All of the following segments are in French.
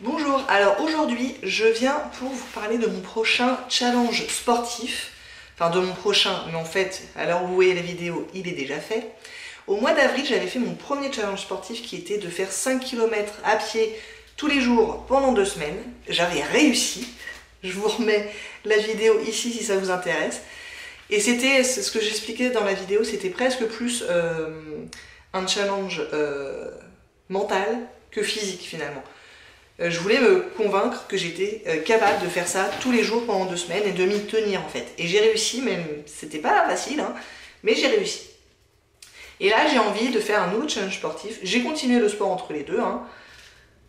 Bonjour, alors aujourd'hui je viens pour vous parler de mon prochain challenge sportif, enfin de mon prochain, mais en fait à l'heure où vous voyez la vidéo il est déjà fait. Au mois d'avril j'avais fait mon premier challenge sportif qui était de faire 5 km à pied tous les jours pendant 2 semaines. J'avais réussi, je vous remets la vidéo ici si ça vous intéresse. Et c'était ce que j'expliquais dans la vidéo, c'était presque plus un challenge mental que physique finalement. Je voulais me convaincre que j'étais capable de faire ça tous les jours pendant 2 semaines et de m'y tenir en fait. Et j'ai réussi, même c'était pas facile, hein, mais j'ai réussi. Et là j'ai envie de faire un nouveau challenge sportif. J'ai continué le sport entre les deux, hein,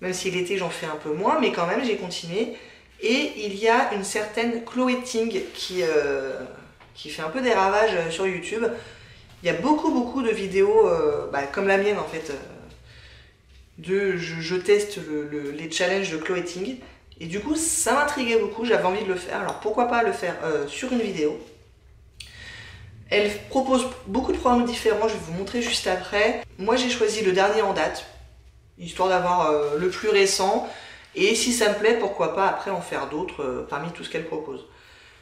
même si l'été j'en fais un peu moins, mais quand même j'ai continué. Et il y a une certaine Chloé Ting qui fait un peu des ravages sur YouTube. Il y a beaucoup de vidéos comme la mienne en fait. Je teste les challenges de Chloé Ting. Et du coup, ça m'intriguait beaucoup, j'avais envie de le faire. Alors pourquoi pas le faire sur une vidéo. Elle propose beaucoup de programmes différents, je vais vous montrer juste après. Moi, j'ai choisi le dernier en date, histoire d'avoir le plus récent. Et si ça me plaît, pourquoi pas après en faire d'autres parmi tout ce qu'elle propose.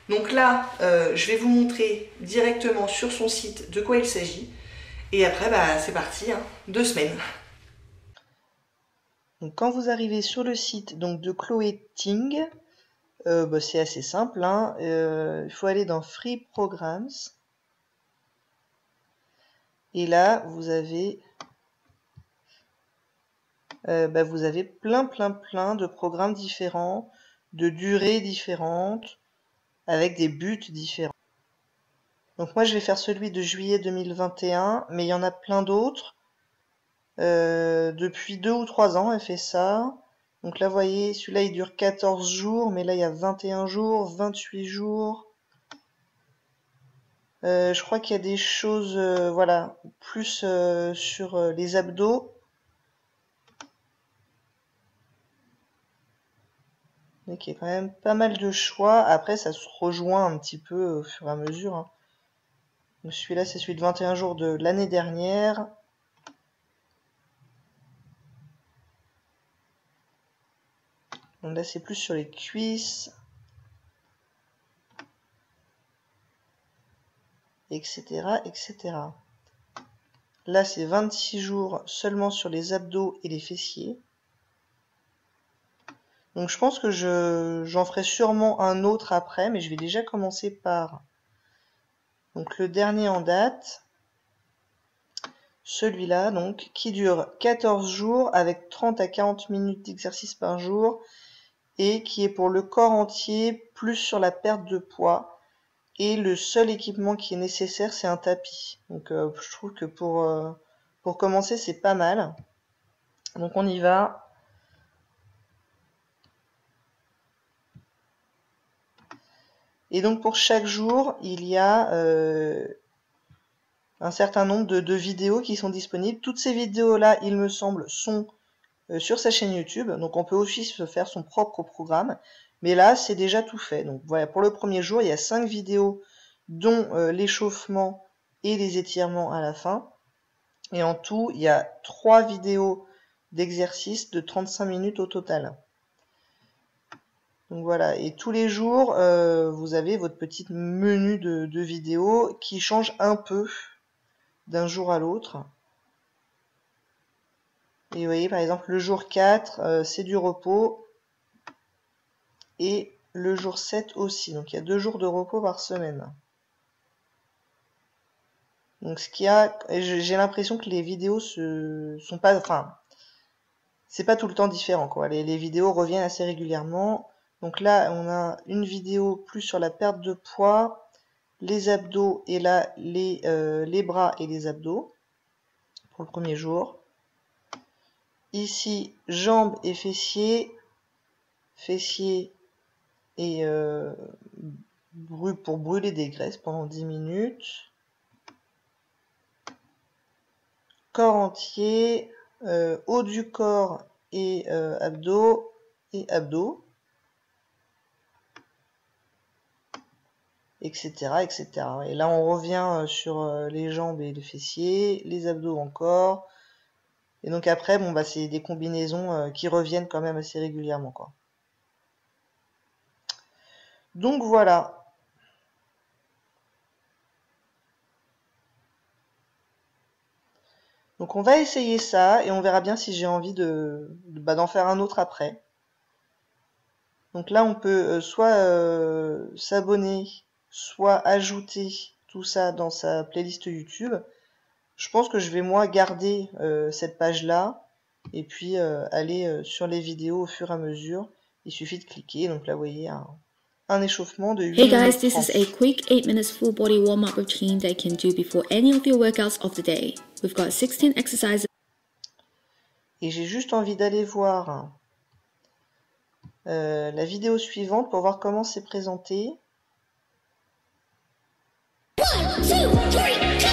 Donc là, je vais vous montrer directement sur son site de quoi il s'agit. Et après, c'est parti, hein, 2 semaines. Donc quand vous arrivez sur le site donc, de Chloé Ting, c'est assez simple, hein, il faut aller dans Free Programs. Et là, vous avez plein de programmes différents, de durées différentes, avec des buts différents. Donc moi, je vais faire celui de juillet 2021, mais il y en a plein d'autres. Depuis 2 ou 3 ans, elle fait ça. Donc là, vous voyez, celui-là, il dure 14 jours, mais là, il y a 21 jours, 28 jours. Je crois qu'il y a des choses, voilà, plus sur les abdos. Donc il y a quand même pas mal de choix. Après, ça se rejoint un petit peu au fur et à mesure, hein. Donc celui-là, c'est celui de 21 jours de l'année dernière. Donc là, c'est plus sur les cuisses, etc., etc. Là, c'est 26 jours seulement sur les abdos et les fessiers. Donc je pense que j'en ferai sûrement un autre après, mais je vais déjà commencer par donc, le dernier en date. Celui-là, donc, qui dure 14 jours avec 30 à 40 minutes d'exercice par jour et qui est pour le corps entier, plus sur la perte de poids. Et le seul équipement qui est nécessaire, c'est un tapis. Donc je trouve que pour commencer, c'est pas mal. Donc on y va. Et donc pour chaque jour, il y a un certain nombre de vidéos qui sont disponibles. Toutes ces vidéos-là, il me semble, sont sur sa chaîne YouTube. Donc on peut aussi se faire son propre programme. Mais là, c'est déjà tout fait. Donc voilà, pour le premier jour, il y a 5 vidéos, dont l'échauffement et les étirements à la fin. Et en tout, il y a 3 vidéos d'exercice de 35 minutes au total. Donc voilà, et tous les jours, vous avez votre petit menu de vidéos qui change un peu d'un jour à l'autre. Et vous voyez, par exemple, le jour 4, c'est du repos. Et le jour 7 aussi. Donc il y a 2 jours de repos par semaine. Donc j'ai l'impression que les vidéos sont pas, enfin, c'est pas tout le temps différent, quoi. Les vidéos reviennent assez régulièrement. Donc là, on a une vidéo plus sur la perte de poids, les abdos et là les bras et les abdos pour le premier jour. Ici, jambes et fessiers, et pour brûler des graisses pendant 10 minutes. Corps entier, haut du corps et abdos, etc., etc. Et là, on revient sur les jambes et les fessiers, les abdos encore, Et donc après, bon, bah, c'est des combinaisons qui reviennent quand même assez régulièrement, quoi. Donc voilà. Donc on va essayer ça et on verra bien si j'ai envie d'en faire un autre après. Donc là, on peut soit s'abonner, soit ajouter tout ça dans sa playlist YouTube. Je pense que je vais moi garder cette page-là et puis aller sur les vidéos au fur et à mesure. Il suffit de cliquer. Donc là, vous voyez un échauffement de 8 Hey guys, minutes this 30. is a quick 8 minutes full body warm-up routine that you can do before any of your workouts of the day. We've got 16 exercises. Et j'ai juste envie d'aller voir la vidéo suivante pour voir comment c'est présenté. 1, 2, 3, go!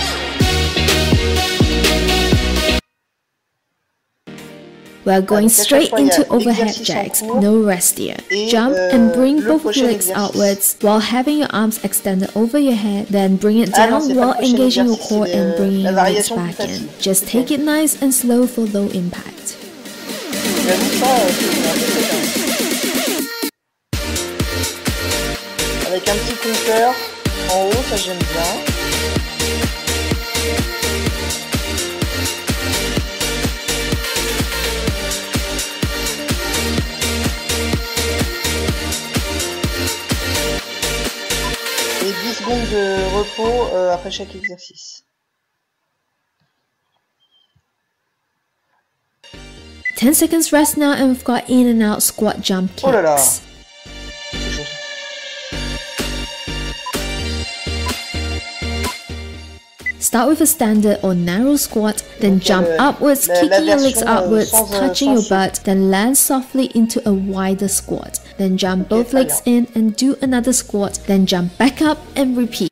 We're going straight into overhead jacks, no rest here. Jump and bring both legs outwards while having your arms extended over your head, then bring it down while engaging your core and bringing your legs back in. Just take it nice and slow for low impact. Avec un petit compteur en haut, ça j'aime bien. Et 10 secondes de repos après chaque exercice. 10 seconds rest now and we've got in and out squat jump kicks. Oh là là. Start with a standard or narrow squat, then jump upwards, kicking your legs outwards, touching your butt, then land softly into a wider squat. Then jump both legs in and do another squat, then jump back up and repeat.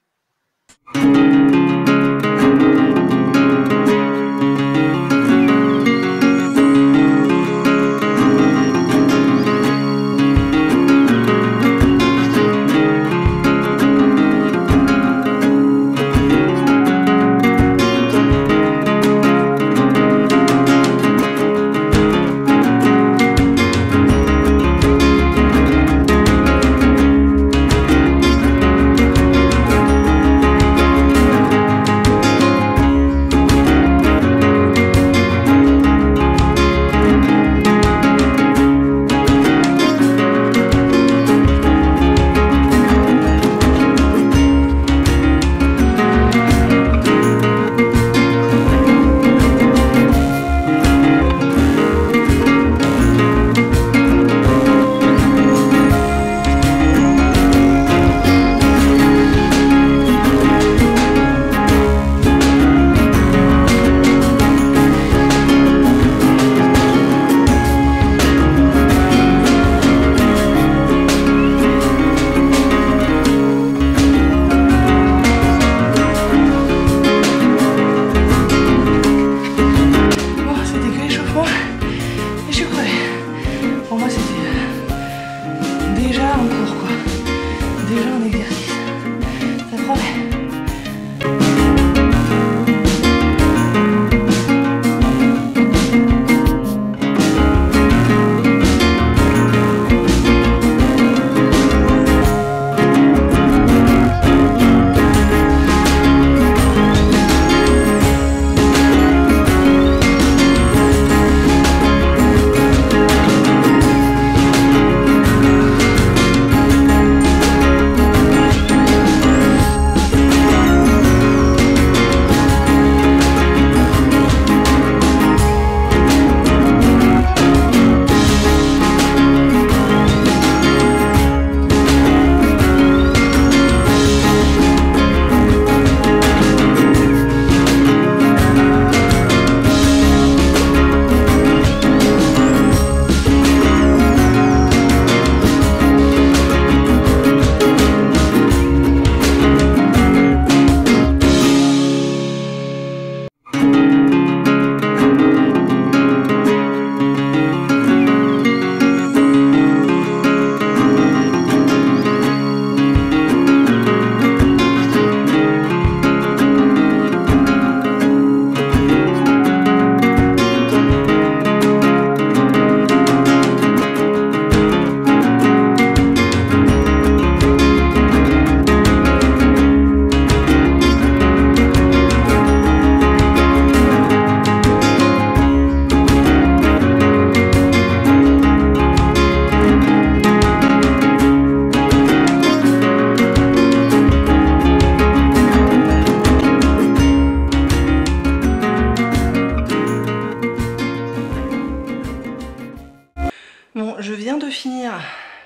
Bon, je viens de finir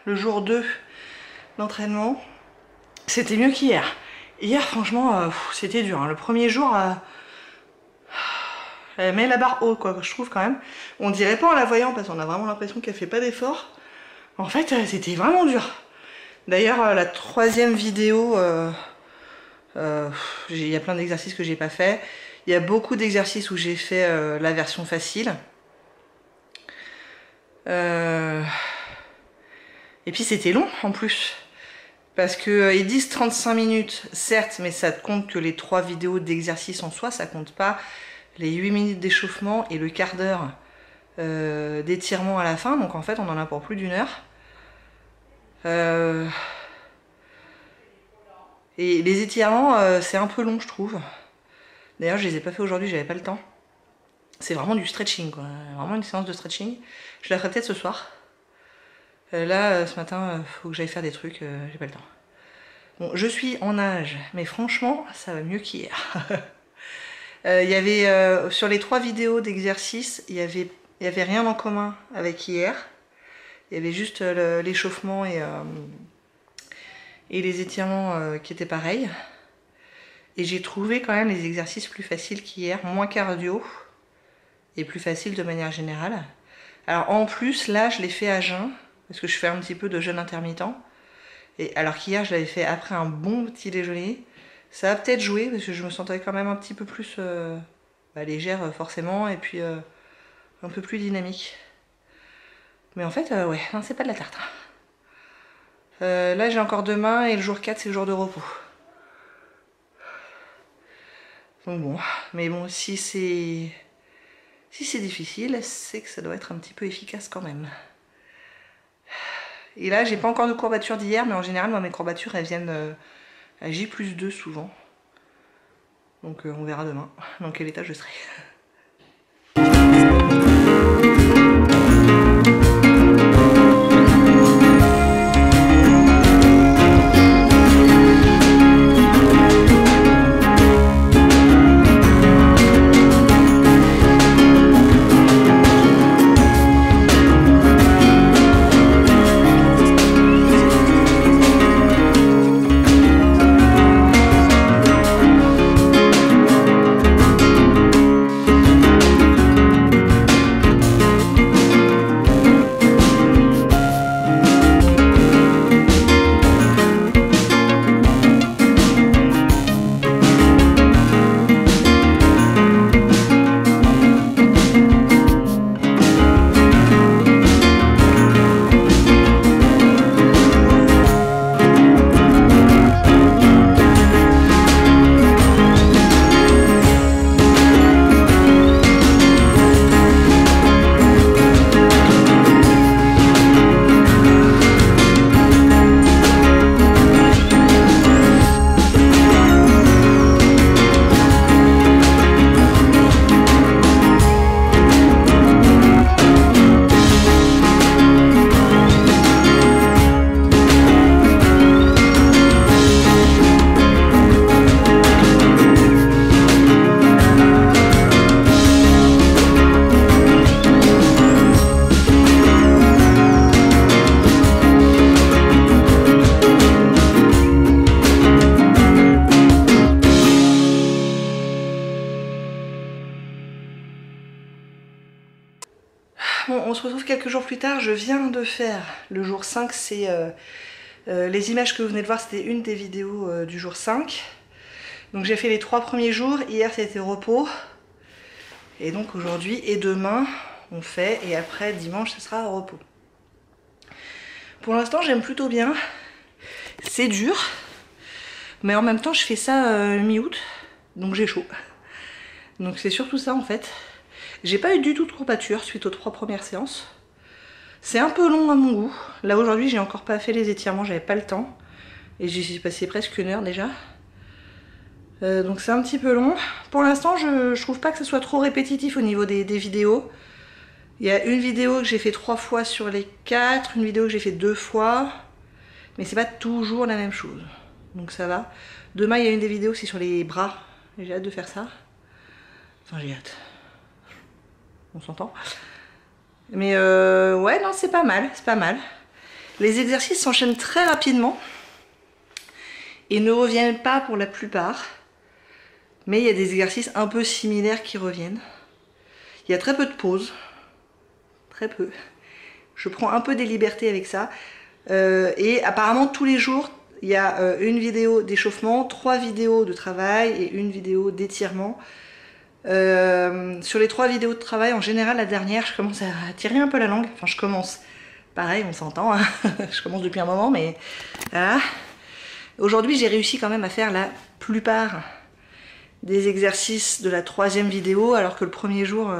le jour 2 d'entraînement. C'était mieux qu'hier. Hier, franchement, c'était dur. Hein. Le premier jour, elle met la barre haut, quoi, je trouve quand même. On dirait pas en la voyant, parce qu'on a vraiment l'impression qu'elle fait pas d'effort. En fait, c'était vraiment dur. D'ailleurs, la 3e vidéo, il y a plein d'exercices que j'ai pas fait. Il y a beaucoup d'exercices où j'ai fait la version facile. Et puis c'était long en plus. Parce que ils disent 35 minutes, certes, mais ça compte que les 3 vidéos d'exercice en soi, ça compte pas les 8 minutes d'échauffement et le quart d'heure d'étirement à la fin. Donc en fait, on en a pour plus d'1 heure. Et les étirements, c'est un peu long, je trouve. D'ailleurs, je les ai pas fait aujourd'hui, j'avais pas le temps. C'est vraiment du stretching, quoi. Vraiment une séance de stretching. Je la ferai peut-être ce soir. Là, ce matin, faut que j'aille faire des trucs, j'ai pas le temps. Bon, je suis en nage, mais franchement, ça va mieux qu'hier. Il y avait, sur les 3 vidéos d'exercice, il y avait rien en commun avec hier. Il y avait juste l'échauffement et les étirements qui étaient pareils. Et j'ai trouvé quand même les exercices plus faciles qu'hier, moins cardio et plus faciles de manière générale. Alors en plus, là, je l'ai fait à jeun, parce que je fais un petit peu de jeûne intermittent. Et alors qu'hier, je l'avais fait après un bon petit déjeuner. Ça a peut-être joué, parce que je me sentais quand même un petit peu plus légère forcément, et puis un peu plus dynamique. Mais en fait, ouais, non, c'est pas de la tarte. Là, j'ai encore demain, et le jour 4, c'est le jour de repos. Donc bon, mais bon, si c'est difficile, c'est que ça doit être un petit peu efficace quand même. Et là, j'ai pas encore de courbatures d'hier, mais en général, moi, mes courbatures, elles viennent à J+2 souvent. Donc on verra demain dans quel état je serai. Bon, on se retrouve quelques jours plus tard, je viens de faire le jour 5, c'est les images que vous venez de voir, c'était une des vidéos du jour 5. Donc j'ai fait les 3 premiers jours, hier c'était repos, et donc aujourd'hui et demain on fait, et après dimanche ce sera repos. Pour l'instant j'aime plutôt bien, c'est dur, mais en même temps je fais ça mi-août, donc j'ai chaud. Donc c'est surtout ça en fait. J'ai pas eu du tout de courbature suite aux 3 premières séances. C'est un peu long à mon goût. Là aujourd'hui j'ai encore pas fait les étirements, j'avais pas le temps. Et j'y suis passé presque 1 heure déjà. Donc c'est un petit peu long. Pour l'instant je trouve pas que ce soit trop répétitif au niveau des vidéos. Il y a une vidéo que j'ai fait 3 fois sur les 4, une vidéo que j'ai fait 2 fois. Mais c'est pas toujours la même chose. Donc ça va. Demain il y a une des vidéos aussi sur les bras. J'ai hâte de faire ça. Enfin j'ai hâte. On s'entend. Mais ouais, non, c'est pas mal, c'est pas mal. Les exercices s'enchaînent très rapidement et ne reviennent pas pour la plupart. Mais il y a des exercices un peu similaires qui reviennent. Il y a très peu de pauses. Très peu. Je prends un peu des libertés avec ça. Et apparemment tous les jours, il y a une vidéo d'échauffement, 3 vidéos de travail et une vidéo d'étirement. Sur les 3 vidéos de travail, en général, la dernière, je commence à tirer un peu la langue. Enfin, je commence. Pareil, on s'entend. Hein. Je commence depuis un moment, mais voilà. Aujourd'hui, j'ai réussi quand même à faire la plupart des exercices de la 3e vidéo, alors que le premier jour,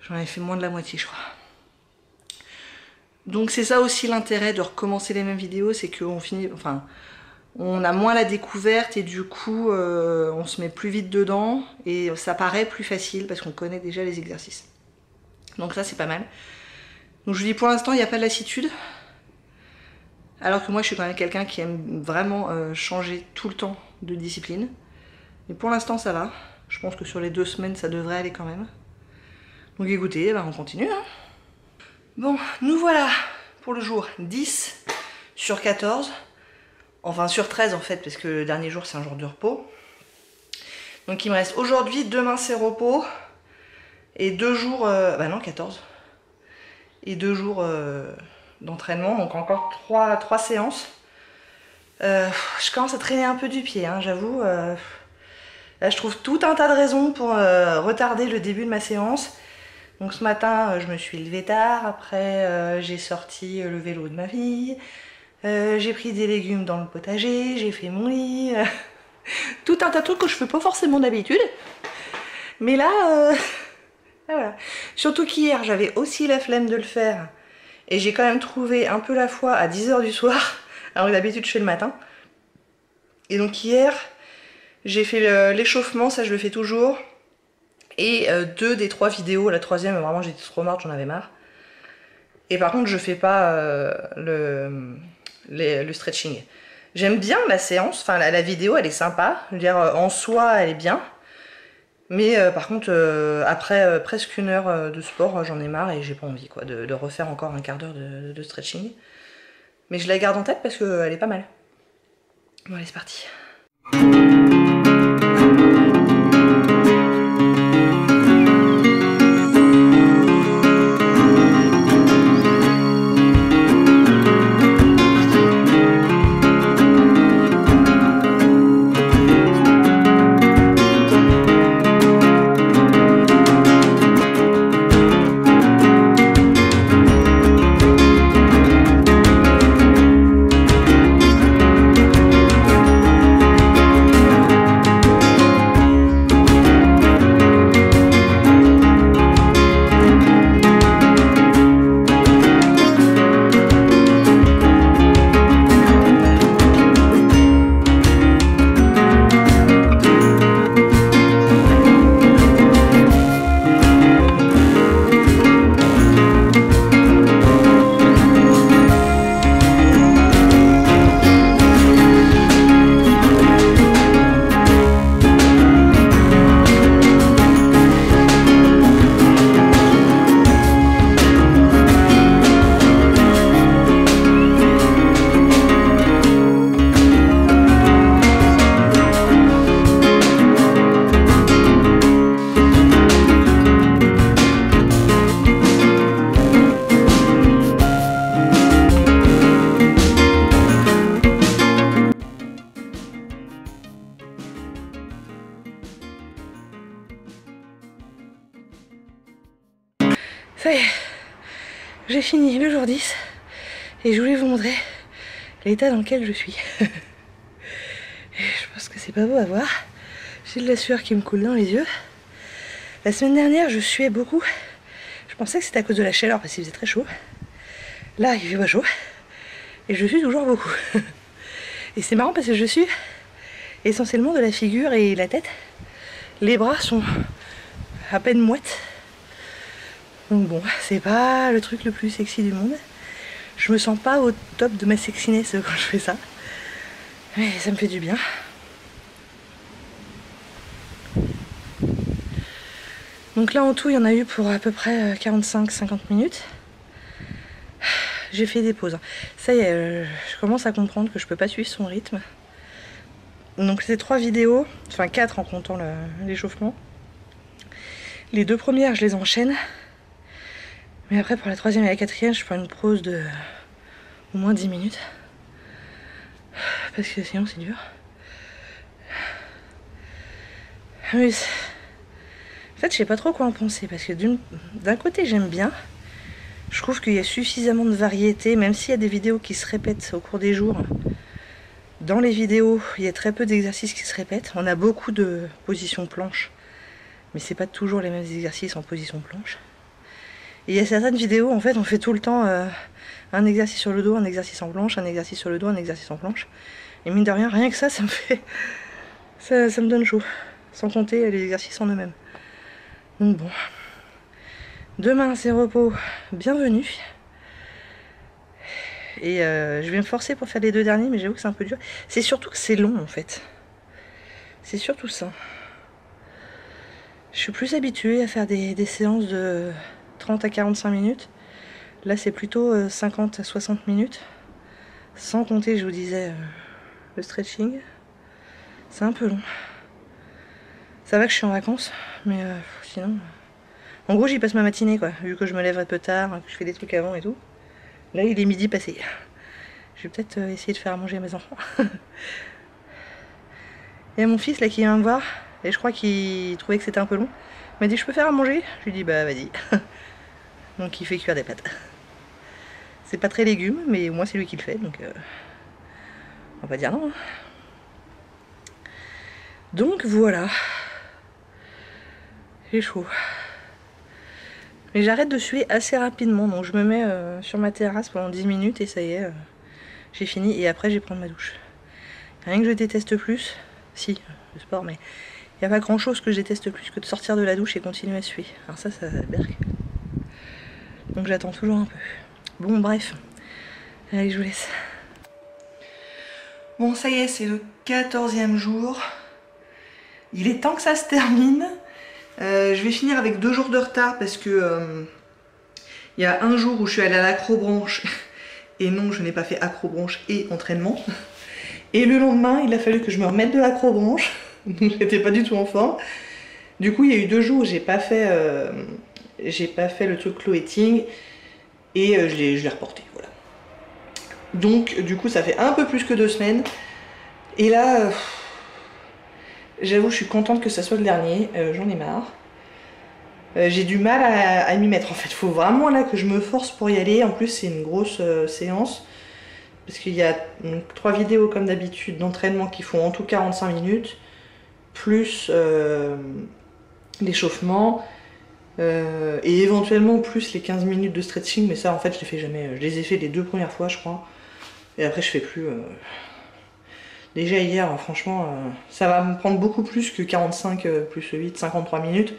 j'en avais fait moins de la moitié, je crois. Donc c'est ça aussi l'intérêt de recommencer les mêmes vidéos, c'est qu'on finit, enfin, on a moins la découverte et du coup, on se met plus vite dedans et ça paraît plus facile parce qu'on connaît déjà les exercices. Donc ça, c'est pas mal. Donc je vous dis, pour l'instant, il n'y a pas de lassitude. Alors que moi, je suis quand même quelqu'un qui aime vraiment changer tout le temps de discipline. Mais pour l'instant, ça va. Je pense que sur les 2 semaines, ça devrait aller quand même. Donc écoutez, bah, on continue. Hein. Bon, nous voilà pour le jour 10 sur 14. Enfin, sur 13 en fait, parce que le dernier jour, c'est un jour de repos. Donc il me reste aujourd'hui, demain, c'est repos. Et 2 jours... bah non, 14. Et 2 jours d'entraînement, donc encore 3 séances. Je commence à traîner un peu du pied, hein, j'avoue. Là, je trouve tout un tas de raisons pour retarder le début de ma séance. Donc ce matin, je me suis levée tard. Après, j'ai sorti le vélo de ma fille. J'ai pris des légumes dans le potager. J'ai fait mon lit. Tout un tas de trucs que je fais pas forcément d'habitude. Mais là, voilà. Surtout qu'hier, j'avais aussi la flemme de le faire. Et j'ai quand même trouvé un peu la foi à 10 h du soir. Alors que d'habitude, je fais le matin. Et donc hier, j'ai fait l'échauffement. Ça, je le fais toujours. Et 2 des 3 vidéos. La 3e, vraiment, j'étais trop morte, j'en avais marre. Et par contre, je fais pas le stretching. J'aime bien la séance. Enfin, la vidéo, elle est sympa. Je veux dire, en soi, elle est bien. Mais par contre, après presque 1 heure de sport, j'en ai marre et j'ai pas envie quoi, de refaire encore un quart d'heure de stretching. Mais je la garde en tête parce qu'elle est pas mal. Bon, allez, c'est parti. Ça y est, j'ai fini le jour 10 et je voulais vous montrer l'état dans lequel je suis. Je pense que c'est pas beau à voir. J'ai de la sueur qui me coule dans les yeux. La semaine dernière, je suais beaucoup. Je pensais que c'était à cause de la chaleur parce qu'il faisait très chaud. Là, il fait pas chaud. Et je sue toujours beaucoup. Et c'est marrant parce que je sue essentiellement de la figure et la tête. Les bras sont à peine moites. Donc bon, c'est pas le truc le plus sexy du monde. Je me sens pas au top de ma sexiness quand je fais ça. Mais ça me fait du bien. Donc là en tout il y en a eu pour à peu près 45-50 minutes. J'ai fait des pauses. Ça y est, je commence à comprendre que je peux pas suivre son rythme. Donc c'est 3 vidéos, enfin 4 en comptant l'échauffement. Les 2 premières je les enchaîne. Mais après pour la 3e et la 4e je prends une pause de au moins 10 minutes. Parce que sinon c'est dur. Oui, en fait je sais pas trop quoi en penser. Parce que d'un côté j'aime bien. Je trouve qu'il y a suffisamment de variété, même s'il y a des vidéos qui se répètent au cours des jours. Dans les vidéos, il y a très peu d'exercices qui se répètent. On a beaucoup de positions planches, mais c'est pas toujours les mêmes exercices en position planche. Et il y a certaines vidéos, en fait, on fait tout le temps un exercice sur le dos, un exercice en planche, un exercice sur le dos, un exercice en planche. Et mine de rien, rien que ça, ça me fait... ça me donne chaud. Sans compter les exercices en eux-mêmes. Donc bon... Demain c'est repos, bienvenue. Et je vais me forcer pour faire les 2 derniers, mais j'avoue que c'est un peu dur. C'est surtout que c'est long en fait. C'est surtout ça. Je suis plus habituée à faire des séances de 30 à 45 minutes. Là c'est plutôt 50 à 60 minutes. Sans compter, je vous disais, le stretching. C'est un peu long. Ça va que je suis en vacances, mais sinon... En gros j'y passe ma matinée quoi, vu que je me lève un peu tard, que je fais des trucs avant et tout. Là il est midi passé. Je vais peut-être essayer de faire à manger à mes enfants. Il y a mon fils là qui vient me voir, et je crois qu'il trouvait que c'était un peu long. Il m'a dit je peux faire à manger? Je lui dis bah vas-y. Donc il fait cuire des pâtes. C'est pas très légumes, mais au moins c'est lui qui le fait, donc on va dire non. Donc voilà. J'ai chaud. Mais j'arrête de suer assez rapidement, donc je me mets sur ma terrasse pendant 10 minutes et ça y est, j'ai fini et après je vais prendre ma douche. Rien que je déteste plus, si, le sport, mais il n'y a pas grand chose que je déteste plus que de sortir de la douche et continuer à suer. Alors ça berque. Donc j'attends toujours un peu. Bon bref, allez je vous laisse. Bon ça y est, c'est le 14e jour. Il est temps que ça se termine. Je vais finir avec 2 jours de retard parce que il y a un jour où je suis allée à l'acrobranche et non je n'ai pas fait acrobranche et entraînement, et le lendemain il a fallu que je me remette de l'acrobranche donc j'étais pas du tout en forme. Du coup il y a eu 2 jours où j'ai pas fait le truc cloeting et je l'ai reporté, voilà. Donc du coup ça fait un peu plus que 2 semaines et là j'avoue, je suis contente que ça soit le dernier, j'en ai marre. J'ai du mal à m'y mettre en fait, faut vraiment là que je me force pour y aller. En plus c'est une grosse séance, parce qu'il y a donc 3 vidéos comme d'habitude d'entraînement qui font en tout 45 minutes, plus l'échauffement, et éventuellement plus les 15 minutes de stretching, mais ça en fait je les fais jamais, je les ai fait les 2 premières fois je crois, et après je fais plus... Déjà hier, franchement, ça va me prendre beaucoup plus que 45 plus 8, 53 minutes.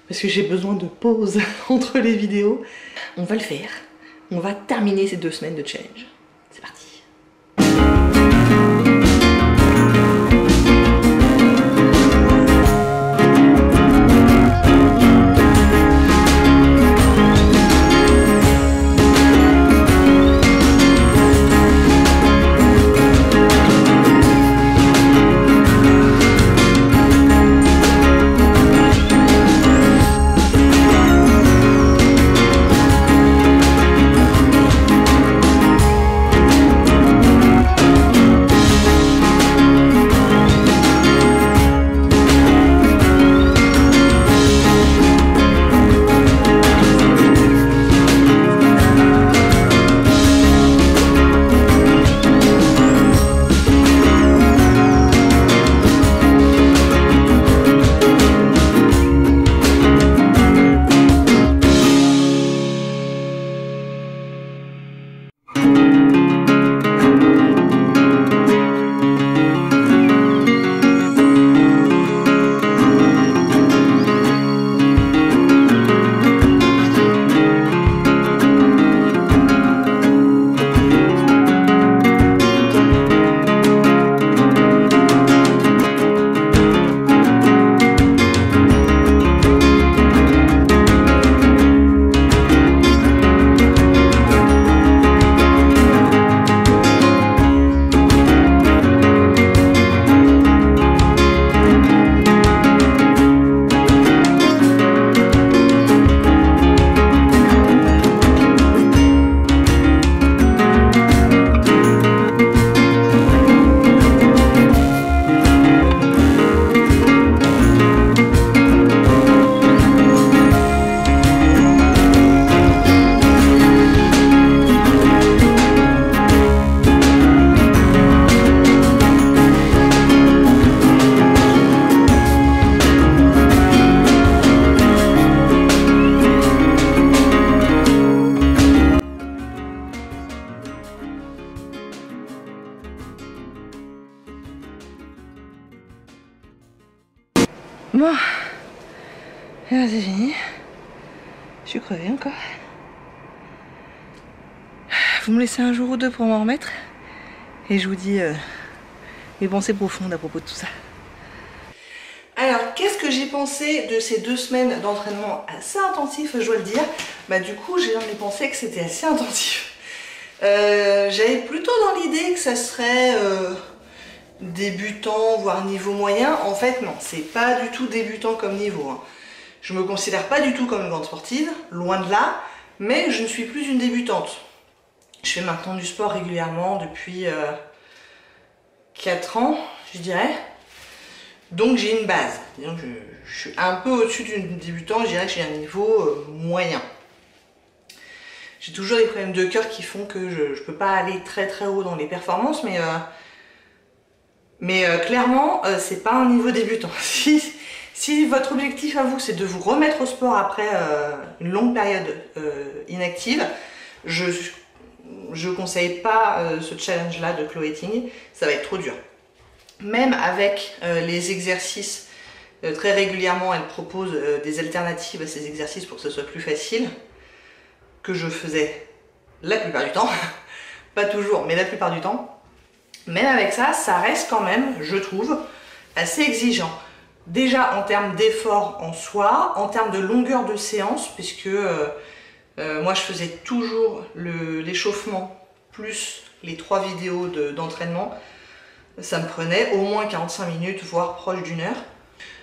Parce que j'ai besoin de pause entre les vidéos. On va le faire. On va terminer ces 2 semaines de challenge. C'est parti. Bon, et là c'est fini. Je suis crevée encore. Vous me laissez un jour ou deux pour m'en remettre. Et je vous dis mes pensées profondes à propos de tout ça. Alors, qu'est-ce que j'ai pensé de ces 2 semaines d'entraînement assez intensif, je dois le dire. Bah du coup, j'ai pensé que c'était assez intensif. J'avais plutôt dans l'idée que ça serait débutant, voire niveau moyen. En fait, non, c'est pas du tout débutant comme niveau. Hein. Je me considère pas du tout comme une grande sportive, loin de là, mais je ne suis plus une débutante. Je fais maintenant du sport régulièrement depuis 4 ans, je dirais. Donc j'ai une base. Donc, je suis un peu au-dessus d'une débutante, je dirais que j'ai un niveau moyen. J'ai toujours des problèmes de cœur qui font que je ne peux pas aller très très haut dans les performances, mais clairement, c'est pas un niveau débutant. Si votre objectif à vous, c'est de vous remettre au sport après une longue période inactive, je conseille pas ce challenge-là de Chloé Ting, ça va être trop dur. Même avec les exercices, très régulièrement, elle propose des alternatives à ces exercices pour que ce soit plus facile, que je faisais la plupart du temps, pas toujours, mais la plupart du temps. Même avec ça, ça reste quand même, je trouve, assez exigeant. Déjà en termes d'effort en soi, en termes de longueur de séance, puisque moi je faisais toujours l'échauffement plus les 3 vidéos d'entraînement. Ça me prenait au moins 45 minutes, voire proche d'1 heure.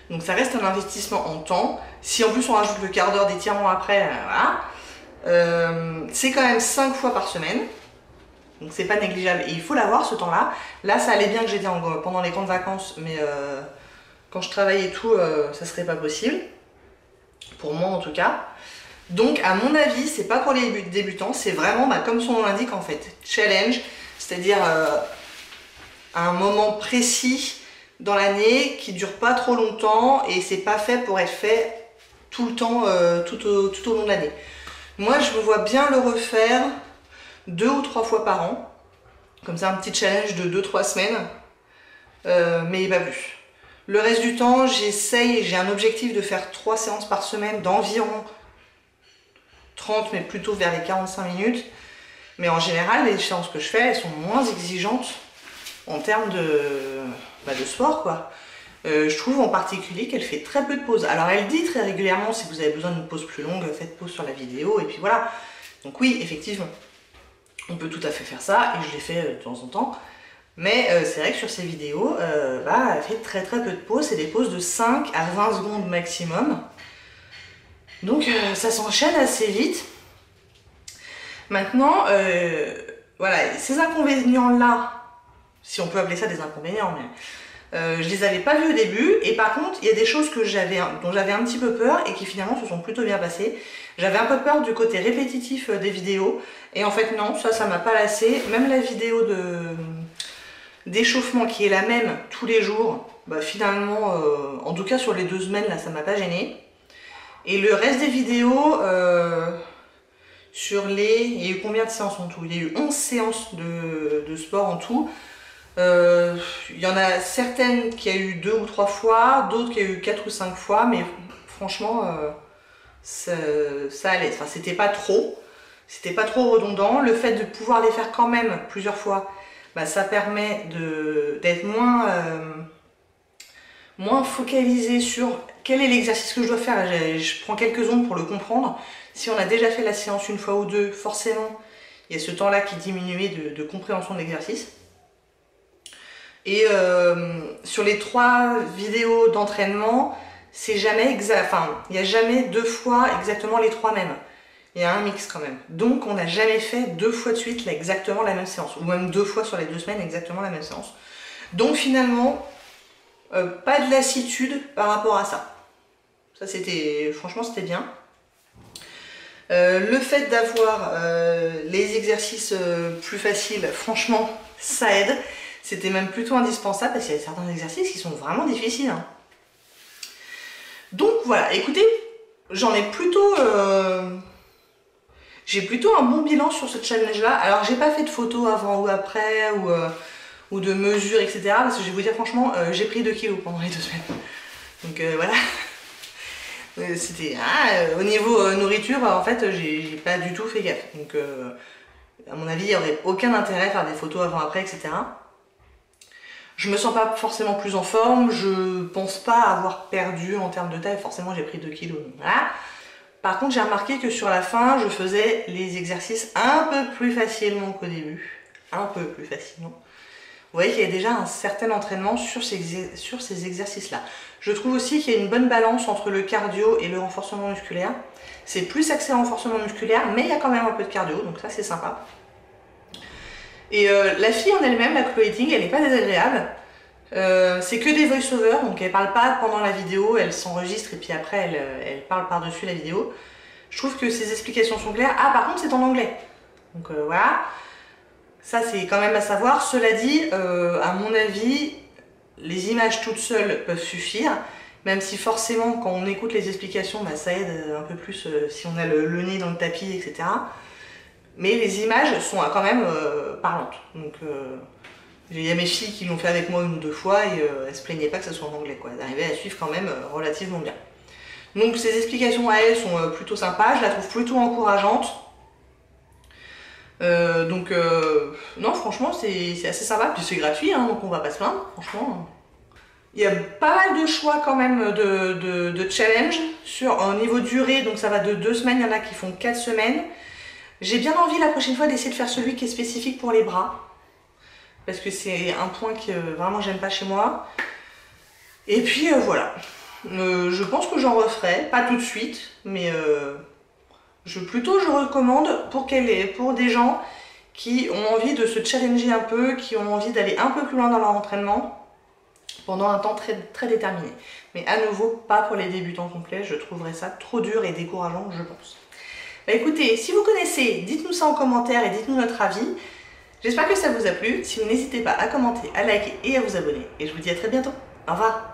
Donc ça reste un investissement en temps. Si en plus on rajoute le quart d'heure d'étirement après, voilà. C'est quand même 5 fois par semaine. Donc c'est pas négligeable et il faut l'avoir ce temps-là. Là ça allait bien que j'étais pendant les grandes vacances, mais quand je travaillais et tout, ça serait pas possible. Pour moi en tout cas. Donc à mon avis, c'est pas pour les débutants, c'est vraiment comme son nom l'indique en fait, challenge, c'est-à-dire un moment précis dans l'année qui dure pas trop longtemps et c'est pas fait pour être fait tout le temps, tout au long de l'année. Moi je me vois bien le refaire 2 ou 3 fois par an, comme ça un petit challenge de 2-3 semaines, mais pas plus. Le reste du temps, j'ai un objectif de faire 3 séances par semaine d'environ 30, mais plutôt vers les 45 minutes. Mais en général, les séances que je fais, elles sont moins exigeantes en termes de sport, quoi. Je trouve en particulier qu'elle fait très peu de pauses. Alors elle dit très régulièrement, si vous avez besoin d'une pause plus longue, faites pause sur la vidéo, et puis voilà. Donc oui, effectivement, on peut tout à fait faire ça, et je l'ai fait de temps en temps. Mais c'est vrai que sur ces vidéos, elle fait très très peu de pauses, c'est des pauses de 5 à 20 secondes maximum. Donc ça s'enchaîne assez vite. Maintenant, voilà, ces inconvénients-là, si on peut appeler ça des inconvénients, mais je les avais pas vus au début. Et par contre, il y a des choses dont j'avais un petit peu peur et qui finalement se sont plutôt bien passées. J'avais un peu peur du côté répétitif des vidéos. Et en fait non, ça m'a pas lassé. Même la vidéo d'échauffement qui est la même tous les jours, finalement, en tout cas sur les 2 semaines, là, ça m'a pas gêné. Et le reste des vidéos, il y a eu combien de séances en tout? Il y a eu 11 séances de sport en tout. Il y en a certaines qui a eu 2 ou 3 fois, d'autres qui a eu 4 ou 5 fois, mais franchement, ça allait. Enfin, c'était pas trop redondant. Le fait de pouvoir les faire quand même plusieurs fois, ça permet d'être moins focalisé sur quel est l'exercice que je dois faire. Je prends quelques secondes pour le comprendre. Si on a déjà fait la séance 1 fois ou 2, forcément, il y a ce temps-là qui diminue de compréhension de l'exercice. Et sur les 3 vidéos d'entraînement, c'est jamais exact. Enfin, il n'y a jamais 2 fois exactement les 3 mêmes. Il y a un mix quand même. Donc on n'a jamais fait 2 fois de suite exactement la même séance. Ou même 2 fois sur les 2 semaines exactement la même séance. Donc finalement, pas de lassitude par rapport à ça. Ça franchement c'était bien. Le fait d'avoir les exercices plus faciles, franchement ça aide. C'était même plutôt indispensable parce qu'il y a certains exercices qui sont vraiment difficiles. Hein. Donc voilà, écoutez, j'ai plutôt un bon bilan sur ce challenge là. Alors j'ai pas fait de photos avant ou après ou de mesures, etc. Parce que je vais vous dire franchement, j'ai pris 2 kilos pendant les 2 semaines. Donc voilà. C'était au niveau nourriture, en fait, j'ai pas du tout fait gaffe. Donc à mon avis, il n'y aurait aucun intérêt à faire des photos avant-après, etc. Je me sens pas forcément plus en forme, je pense pas avoir perdu en termes de taille, forcément j'ai pris 2 kilos, donc voilà. Par contre, j'ai remarqué que sur la fin, je faisais les exercices un peu plus facilement qu'au début. Un peu plus facilement. Vous voyez qu'il y a déjà un certain entraînement sur ces exercices-là. Je trouve aussi qu'il y a une bonne balance entre le cardio et le renforcement musculaire. C'est plus axé renforcement musculaire, mais il y a quand même un peu de cardio, donc ça c'est sympa. Et la fille en elle-même, la Chloé Ting, elle n'est pas désagréable. C'est que des voice-over, donc elle parle pas pendant la vidéo, elle s'enregistre et puis après elle parle par-dessus la vidéo. Je trouve que ses explications sont claires. Ah, par contre c'est en anglais. Donc voilà. Ça c'est quand même à savoir. Cela dit, à mon avis, les images toutes seules peuvent suffire. Même si forcément quand on écoute les explications, bah, ça aide un peu plus si on a le nez dans le tapis, etc. Mais les images sont quand même parlantes. Donc il y a mes filles qui l'ont fait avec moi 1 ou 2 fois et elles se plaignaient pas que ça soit en anglais, quoi. Elles arrivaient à suivre quand même relativement bien. Donc ces explications à elles sont plutôt sympas, je la trouve plutôt encourageante. Non, franchement c'est assez sympa, puis c'est gratuit, hein, donc on va pas se plaindre, franchement. Il y a pas mal de choix quand même de challenge au niveau durée, donc ça va de 2 semaines, il y en a qui font 4 semaines. J'ai bien envie la prochaine fois d'essayer de faire celui qui est spécifique pour les bras. Parce que c'est un point que vraiment j'aime pas chez moi. Et puis voilà. Je pense que j'en referai, pas tout de suite, mais je recommande pour des gens qui ont envie de se challenger un peu, qui ont envie d'aller un peu plus loin dans leur entraînement pendant un temps très, très déterminé. Mais à nouveau, pas pour les débutants complets, je trouverais ça trop dur et décourageant, je pense. Bah écoutez, si vous connaissez, dites-nous ça en commentaire et dites-nous notre avis. J'espère que ça vous a plu. Si vous n'hésitez pas à commenter, à liker et à vous abonner. Et je vous dis à très bientôt. Au revoir.